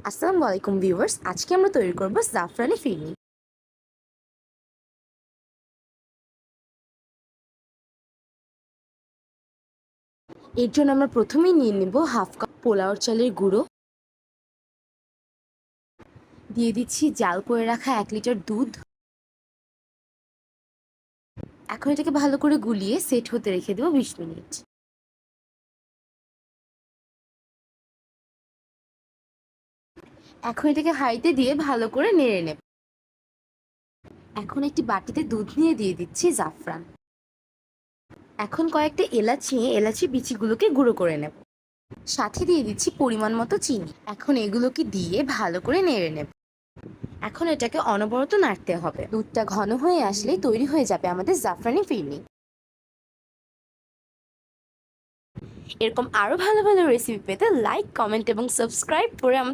আসসালামু আলাইকুম ভিউয়ার্স, আজকে আমরা তৈরি করব জাফরানি ফিরনি। এর জন্য আমরা প্রথমেই নিয়ে নেব হাফ কাপ পোলাওর চালের গুঁড়ো, দিয়ে দিচ্ছি জাল করে রাখা 1 লিটার দুধ। এখন এটাকে ভালো করে গুলিয়ে সেট হতে রেখে দেবো 20 মিনিট। এখন এটাকে হাঁড়িতে দিয়ে ভালো করে নেড়ে নেব। এখন একটি বাটিতে দুধ নিয়ে দিয়ে দিচ্ছি জাফরান। এখন কয়েকটা এলাচ নিয়ে এলাচি বিচিগুলোকে গুঁড়ো করে নেব। সাথে দিয়ে দিচ্ছি পরিমাণ মতো চিনি। এখন এগুলোকে দিয়ে ভালো করে নেড়ে নেব। এখন এটাকে অনবরত নাড়তে হবে। দুধটা ঘন হয়ে আসলেই তৈরি হয়ে যাবে আমাদের জাফরানি ফিরনি। এরকম আরো ভালো ভালো রেসিপি পেতে লাইক, কমেন্ট এবং সাবস্ক্রাইব করে আমাদের